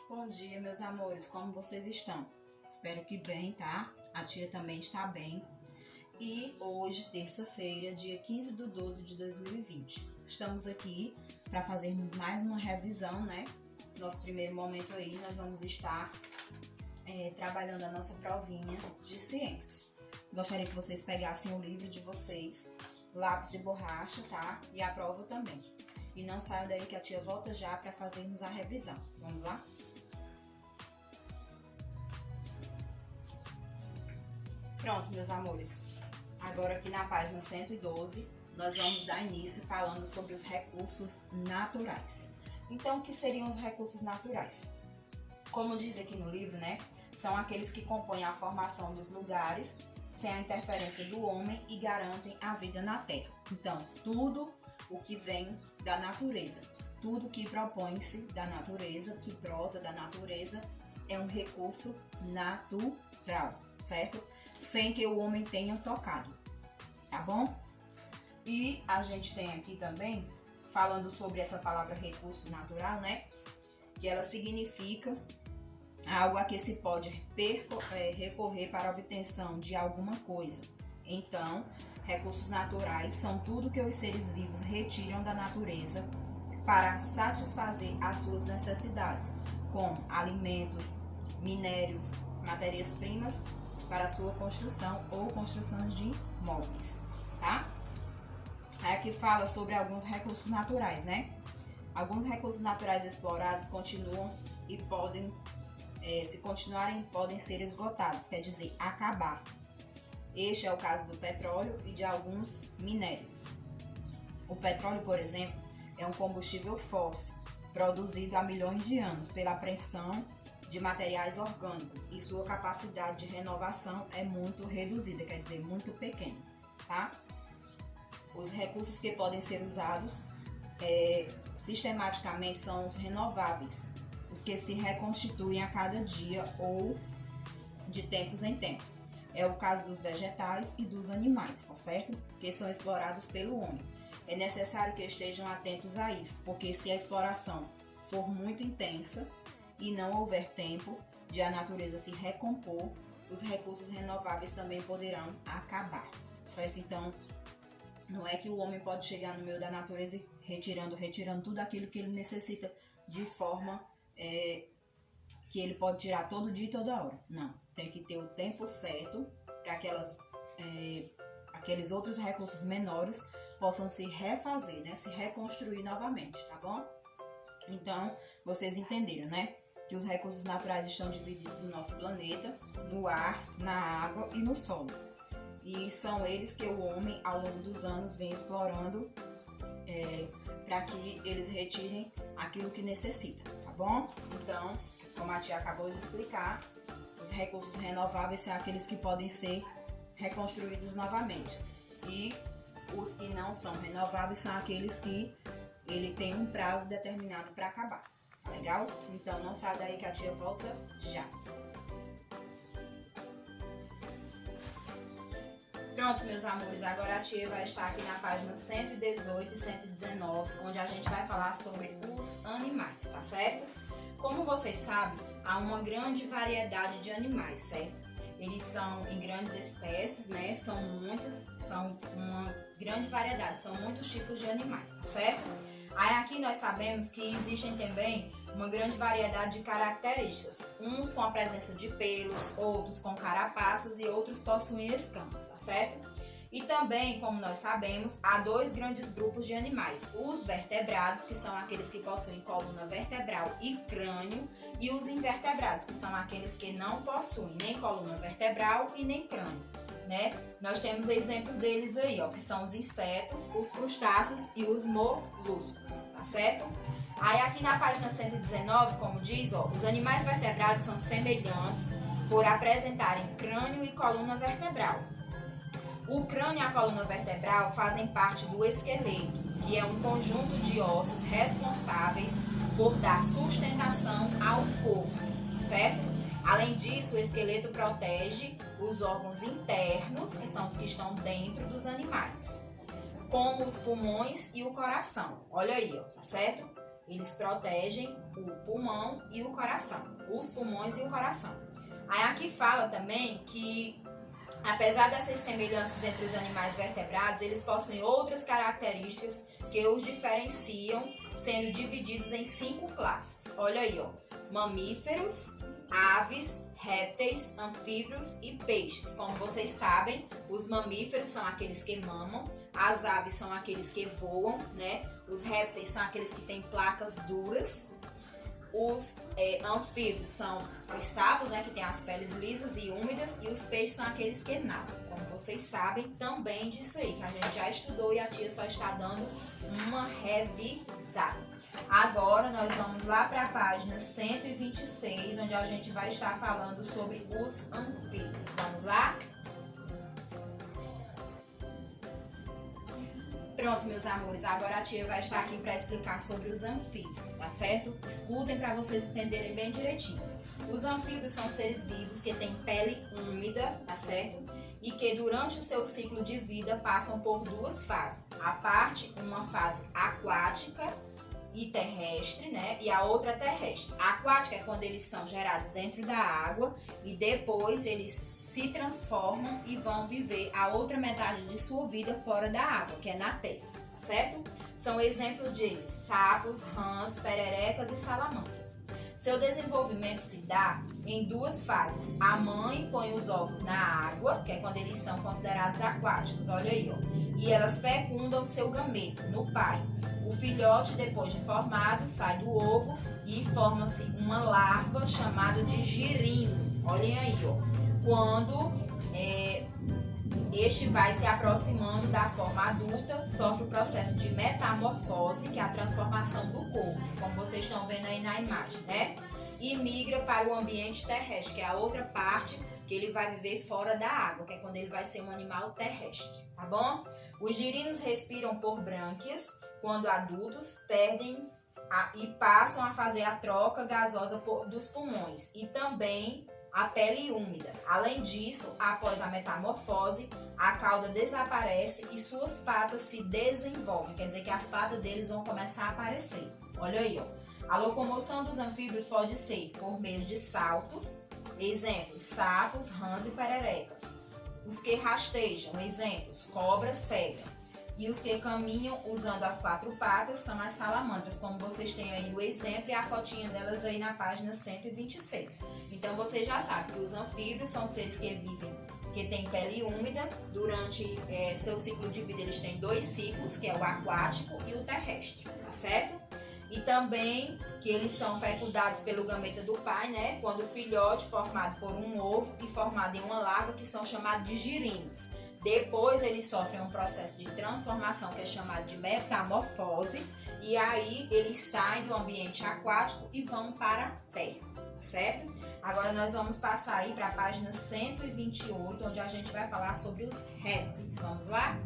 Bom dia, meus amores, como vocês estão? Espero que bem, tá? A tia também está bem. E hoje, terça-feira, dia 15/12/2020, estamos aqui para fazermos mais uma revisão, né? Nosso primeiro momento aí, nós vamos estar trabalhando a nossa provinha de ciências. Gostaria que vocês pegassem o livro de vocês, lápis e borracha, tá? E a prova também. E não saiam daí que a tia volta já para fazermos a revisão. Vamos lá? Pronto, meus amores. Agora aqui na página 112, nós vamos dar início falando sobre os recursos naturais. Então, o que seriam os recursos naturais? Como diz aqui no livro, né? São aqueles que compõem a formação dos lugares sem a interferência do homem e garantem a vida na Terra. Então, tudo o que vem da natureza, tudo que propõe-se da natureza, que brota da natureza, é um recurso natural, certo? Sem que o homem tenha tocado, tá bom? E a gente tem aqui também, falando sobre essa palavra recurso natural, né? Que ela significa algo a que se pode recorrer para a obtenção de alguma coisa. Então, recursos naturais são tudo que os seres vivos retiram da natureza para satisfazer as suas necessidades, como alimentos, minérios, matérias-primas para a sua construção ou construção de móveis, tá? Aí aqui fala sobre alguns recursos naturais, né? Alguns recursos naturais explorados continuam e podem, se continuarem, podem ser esgotados, quer dizer, acabar. Este é o caso do petróleo e de alguns minérios. O petróleo, por exemplo, é um combustível fóssil, produzido há milhões de anos pela pressão de materiais orgânicos e sua capacidade de renovação é muito reduzida, quer dizer, muito pequena, tá? Os recursos que podem ser usados sistematicamente são os renováveis, os que se reconstituem a cada dia ou de tempos em tempos. É o caso dos vegetais e dos animais, tá certo? Que são explorados pelo homem. É necessário que estejam atentos a isso, porque se a exploração for muito intensa e não houver tempo de a natureza se recompor, os recursos renováveis também poderão acabar, certo? Então, não é que o homem pode chegar no meio da natureza e retirando tudo aquilo que ele necessita de forma que ele pode tirar todo dia e toda hora. Não, tem que ter o tempo certo para aqueles outros recursos menores possam se refazer, né? Se reconstruir novamente, tá bom? Então, vocês entenderam, né? Que os recursos naturais estão divididos no nosso planeta, no ar, na água e no solo. E são eles que o homem, ao longo dos anos, vem explorando para que eles retirem aquilo que necessita, tá bom? Então, como a tia acabou de explicar, os recursos renováveis são aqueles que podem ser reconstruídos novamente. E os que não são renováveis são aqueles que ele tem um prazo determinado para acabar. Legal? Então não sai daí que a tia volta já. Pronto, meus amores, agora a tia vai estar aqui na página 118 e 119, onde a gente vai falar sobre os animais, tá certo? Como vocês sabem, há uma grande variedade de animais, certo? Eles são em grandes espécies, né? São uma grande variedade, são muitos tipos de animais, tá certo? Aí aqui nós sabemos que existem também uma grande variedade de características, uns com a presença de pelos, outros com carapaças e outros possuem escamas, tá certo? E também, como nós sabemos, há dois grandes grupos de animais, os vertebrados, que são aqueles que possuem coluna vertebral e crânio, e os invertebrados, que são aqueles que não possuem nem coluna vertebral e nem crânio, né? Nós temos exemplo deles aí, ó, que são os insetos, os crustáceos e os moluscos, tá certo? Aí aqui na página 119, como diz, ó, os animais vertebrados são semelhantes por apresentarem crânio e coluna vertebral. O crânio e a coluna vertebral fazem parte do esqueleto, que é um conjunto de ossos responsáveis por dar sustentação ao corpo, certo? Além disso, o esqueleto protege os órgãos internos, que são os que estão dentro dos animais, como os pulmões e o coração. Olha aí, ó, tá certo? Eles protegem o pulmão e o coração, os pulmões e o coração. Aí aqui fala também que, apesar dessas semelhanças entre os animais vertebrados, eles possuem outras características que os diferenciam, sendo divididos em 5 classes. Olha aí, ó. Mamíferos, aves, répteis, anfíbios e peixes. Como vocês sabem, os mamíferos são aqueles que mamam, as aves são aqueles que voam, né? Os répteis são aqueles que têm placas duras. Os anfíbios são os sapos, né, que têm as peles lisas e úmidas, e os peixes são aqueles que nadam. Como vocês sabem também disso aí, que a gente já estudou e a tia só está dando uma revisada. Agora nós vamos lá para a página 126, onde a gente vai estar falando sobre os anfíbios. Vamos lá? Pronto, meus amores, agora a tia vai estar aqui para explicar sobre os anfíbios, tá certo? Escutem para vocês entenderem bem direitinho. Os anfíbios são seres vivos que têm pele úmida, tá certo? E que durante o seu ciclo de vida passam por 2 fases. Uma fase aquática e terrestre, né? E a outra terrestre. A aquática é quando eles são gerados dentro da água e depois eles se transformam e vão viver a outra metade de sua vida fora da água, que é na terra, certo? São exemplos de sapos, rãs, pererecas e salamandras. Seu desenvolvimento se dá em 2 fases. A mãe põe os ovos na água, que é quando eles são considerados aquáticos, olha aí, ó. E elas fecundam seu gameto no pai. O filhote, depois de formado, sai do ovo e forma-se uma larva chamada de girino. Olhem aí, ó. Quando este vai se aproximando da forma adulta, sofre o processo de metamorfose, que é a transformação do corpo, como vocês estão vendo aí na imagem, né? E migra para o ambiente terrestre, que é a outra parte que ele vai viver fora da água, que é quando ele vai ser um animal terrestre, tá bom? Os girinos respiram por brânquias, quando adultos perdem e passam a fazer a troca gasosa dos pulmões e também a pele úmida. Além disso, após a metamorfose, a cauda desaparece e suas patas se desenvolvem, quer dizer que as patas deles vão começar a aparecer. Olha aí, ó. A locomoção dos anfíbios pode ser por meio de saltos, exemplos, sapos, rãs e pererecas. Os que rastejam, exemplos, cobras, cega. E os que caminham usando as 4 patas são as salamandras, como vocês têm aí o exemplo e a fotinha delas aí na página 126. Então vocês já sabem que os anfíbios são seres que vivem, que têm pele úmida. Durante seu ciclo de vida eles têm 2 ciclos, que é o aquático e o terrestre, tá certo? E também que eles são fecundados pelo gameta do pai, né? Quando o filhote formado por um ovo e formado em uma larva, que são chamados de girinos. Depois eles sofrem um processo de transformação que é chamado de metamorfose e aí eles saem do ambiente aquático e vão para a terra, certo? Agora nós vamos passar aí para a página 128, onde a gente vai falar sobre os répteis. Vamos lá?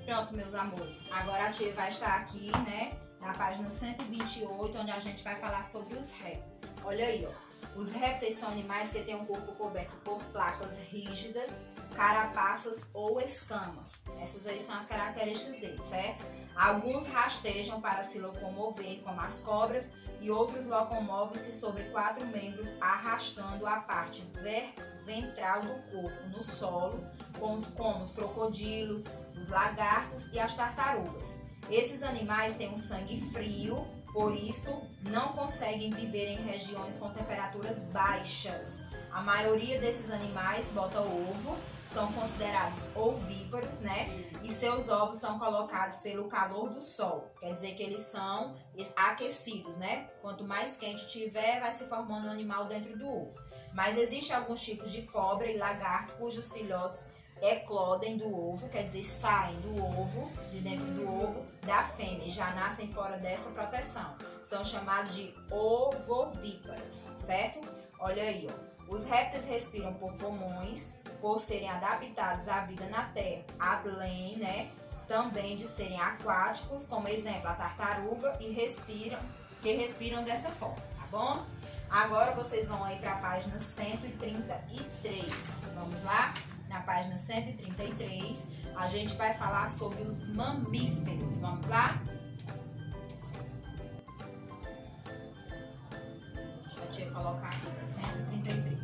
Pronto, meus amores. Agora a tia vai estar aqui, né, na página 128, onde a gente vai falar sobre os répteis. Olha aí, ó. Os répteis são animais que têm um corpo coberto por placas rígidas, carapaças ou escamas. Essas aí são as características deles, certo? Alguns rastejam para se locomover, como as cobras, e outros locomovem-se sobre 4 membros, arrastando a parte ventral do corpo no solo, como os crocodilos, os lagartos e as tartarugas. Esses animais têm um sangue frio, por isso não conseguem viver em regiões com temperaturas baixas. A maioria desses animais bota ovo, são considerados ovíparos, né? E seus ovos são colocados pelo calor do sol. Quer dizer que eles são aquecidos, né? Quanto mais quente tiver, vai se formando um animal dentro do ovo. Mas existe alguns tipos de cobra e lagarto cujos filhotes eclodem do ovo, quer dizer, saem do ovo, de dentro do ovo da fêmea e já nascem fora dessa proteção. São chamados de ovovíparas, certo? Olha aí, ó. Os répteis respiram por pulmões, por serem adaptados à vida na terra, além, né, também de serem aquáticos, como exemplo a tartaruga, e respiram dessa forma, tá bom? Agora vocês vão aí para a página 133. Vamos lá? na página 133, a gente vai falar sobre os mamíferos. Vamos lá? Deixa a tia colocar aqui, 133.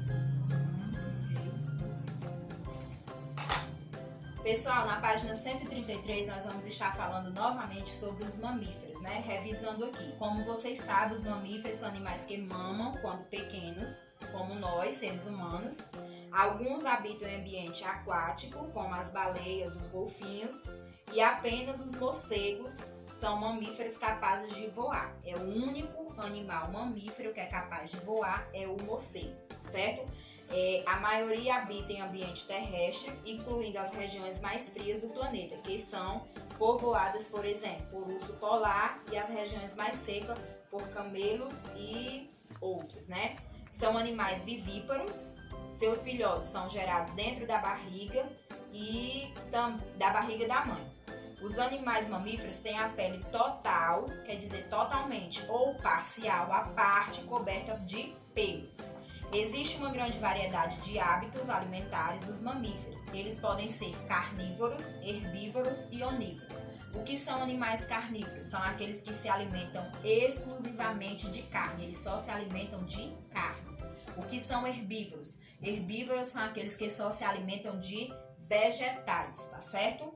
Pessoal, na página 133 nós vamos estar falando novamente sobre os mamíferos, né? Revisando aqui. Como vocês sabem, os mamíferos são animais que mamam quando pequenos, como nós, seres humanos. Alguns habitam em ambiente aquático, como as baleias, os golfinhos, e apenas os morcegos são mamíferos capazes de voar. É o único animal mamífero que é capaz de voar, é o morcego, certo? A maioria habita em ambiente terrestre, incluindo as regiões mais frias do planeta, que são povoadas, por exemplo, por urso polar, e as regiões mais secas por camelos e outros, né? São animais vivíparos, seus filhotes são gerados dentro da barriga e da barriga da mãe. Os animais mamíferos têm a pele total, quer dizer totalmente ou parcial, a parte coberta de pelos. Existe uma grande variedade de hábitos alimentares dos mamíferos. Eles podem ser carnívoros, herbívoros e onívoros. O que são animais carnívoros? São aqueles que se alimentam exclusivamente de carne. Eles só se alimentam de carne. O que são herbívoros? Herbívoros são aqueles que só se alimentam de vegetais, tá certo?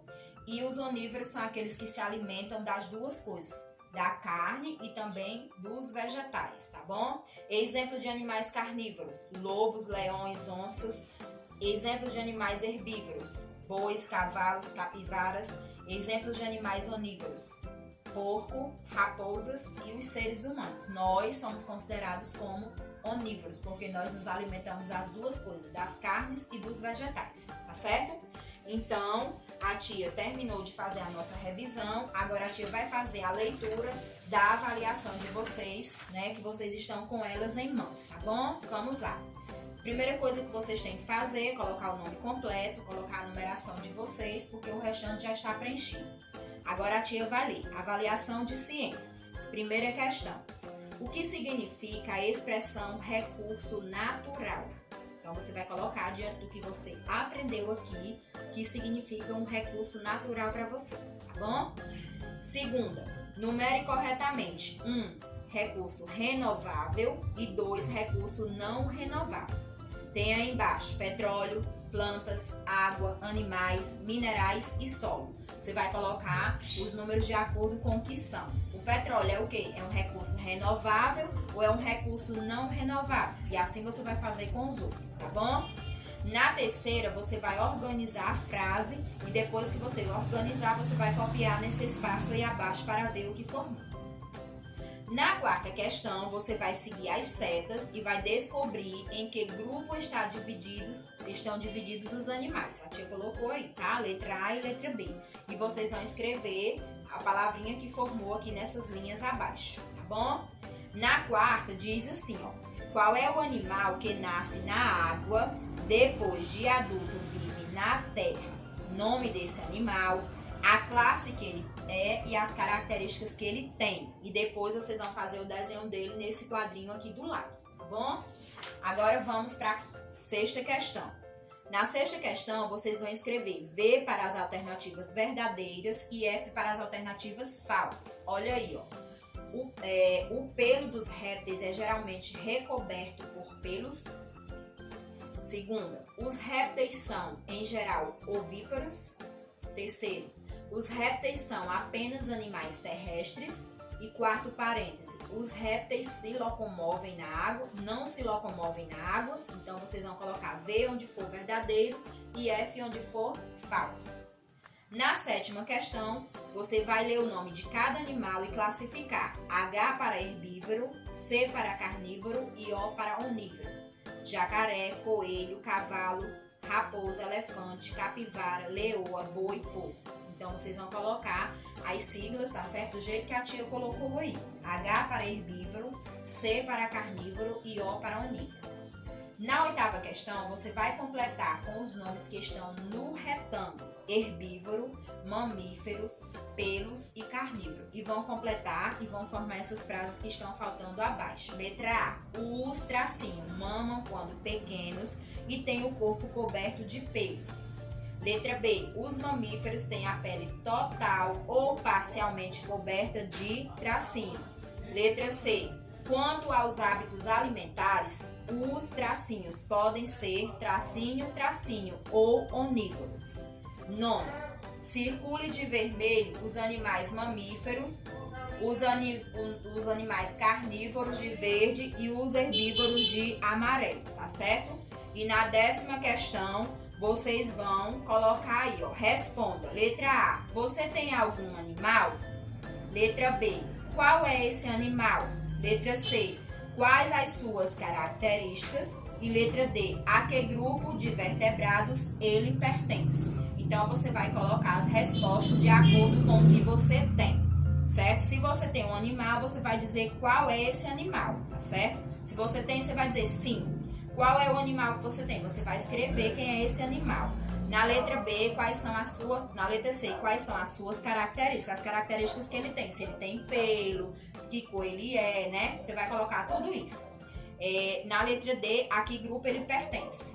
E os onívoros são aqueles que se alimentam das duas coisas, da carne e também dos vegetais, tá bom? Exemplo de animais carnívoros: lobos, leões, onças. Exemplo de animais herbívoros: bois, cavalos, capivaras. Exemplo de animais onívoros: porco, raposas e os seres humanos. Nós somos considerados como onívoros porque nós nos alimentamos das duas coisas, das carnes e dos vegetais, tá certo? Então, a tia terminou de fazer a nossa revisão, agora a tia vai fazer a leitura da avaliação de vocês, né, que vocês estão com elas em mãos, tá bom? Vamos lá. Primeira coisa que vocês têm que fazer é colocar o nome completo, colocar a numeração de vocês, porque o restante já está preenchido. Agora a tia vai ler. Avaliação de ciências. Primeira questão. O que significa a expressão recurso natural? Então, você vai colocar diante do que você aprendeu aqui, que significa um recurso natural para você, tá bom? Segunda, numere corretamente 1, recurso renovável e 2, recurso não renovável. Tem aí embaixo petróleo, plantas, água, animais, minerais e solo. Você vai colocar os números de acordo com o que são. O petróleo é o quê? É um recurso renovável ou é um recurso não renovável? E assim você vai fazer com os outros, tá bom? Na terceira, você vai organizar a frase e depois que você organizar, você vai copiar nesse espaço aí abaixo para ver o que formou. Na quarta questão, você vai seguir as setas e vai descobrir em que grupo estão divididos os animais. A tia colocou aí, tá? Letra A e letra B. E vocês vão escrever a palavrinha que formou aqui nessas linhas abaixo, tá bom? Na quarta, diz assim, ó. Qual é o animal que nasce na água, depois de adulto vive na terra? Nome desse animal, a classe que ele é e as características que ele tem. E depois vocês vão fazer o desenho dele nesse quadrinho aqui do lado, tá bom? Agora vamos para a sexta questão. Na sexta questão, vocês vão escrever V para as alternativas verdadeiras e F para as alternativas falsas. Olha aí, ó. O pelo dos répteis é geralmente recoberto por pelos. Segunda, os répteis são, em geral, ovíparos. Terceiro, os répteis são apenas animais terrestres. E quarto parêntese, os répteis se locomovem na água, não se locomovem na água. Então, vocês vão colocar V onde for verdadeiro e F onde for falso. Na sétima questão, você vai ler o nome de cada animal e classificar H para herbívoro, C para carnívoro e O para onívoro. Jacaré, coelho, cavalo, raposa, elefante, capivara, leoa, boi, porco. Então, vocês vão colocar as siglas, tá certo? Do jeito que a tia colocou aí. H para herbívoro, C para carnívoro e O para onívoro. Na oitava questão, você vai completar com os nomes que estão no retângulo: herbívoro, mamíferos, pelos e carnívoro. E vão completar e vão formar essas frases que estão faltando abaixo. Letra A. Os tracinhos mamam quando pequenos e têm o corpo coberto de pelos. Letra B. Os mamíferos têm a pele total ou parcialmente coberta de tracinho. Letra C. Quanto aos hábitos alimentares, os tracinhos podem ser tracinho, tracinho ou onívoros. Nono. Circule de vermelho os animais mamíferos, os animais carnívoros de verde e os herbívoros de amarelo, tá certo? E na 10ª questão, vocês vão colocar aí, ó, responda. Letra A, você tem algum animal? Letra B, qual é esse animal? Letra C, quais as suas características? E letra D, a que grupo de vertebrados ele pertence? Então, você vai colocar as respostas de acordo com o que você tem, certo? Se você tem um animal, você vai dizer qual é esse animal, tá certo? Se você tem, você vai dizer sim. Qual é o animal que você tem? Você vai escrever quem é esse animal. Na letra B, quais são as suas... Na letra C, quais são as suas características? As características que ele tem. Se ele tem pelo, que cor ele é, né? Você vai colocar tudo isso. Na letra D, a que grupo ele pertence.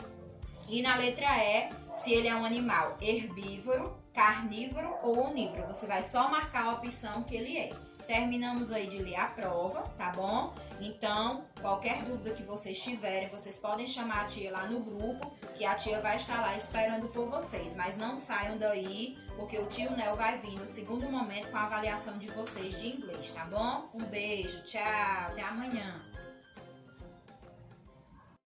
E na letra E, se ele é um animal herbívoro, carnívoro ou onívoro. Você vai só marcar a opção que ele é. Terminamos aí de ler a prova, tá bom? Então, qualquer dúvida que vocês tiverem, vocês podem chamar a tia lá no grupo, que a tia vai estar lá esperando por vocês. Mas não saiam daí, porque o tio Nel vai vir no segundo momento com a avaliação de vocês de inglês, tá bom? Um beijo, tchau, até amanhã.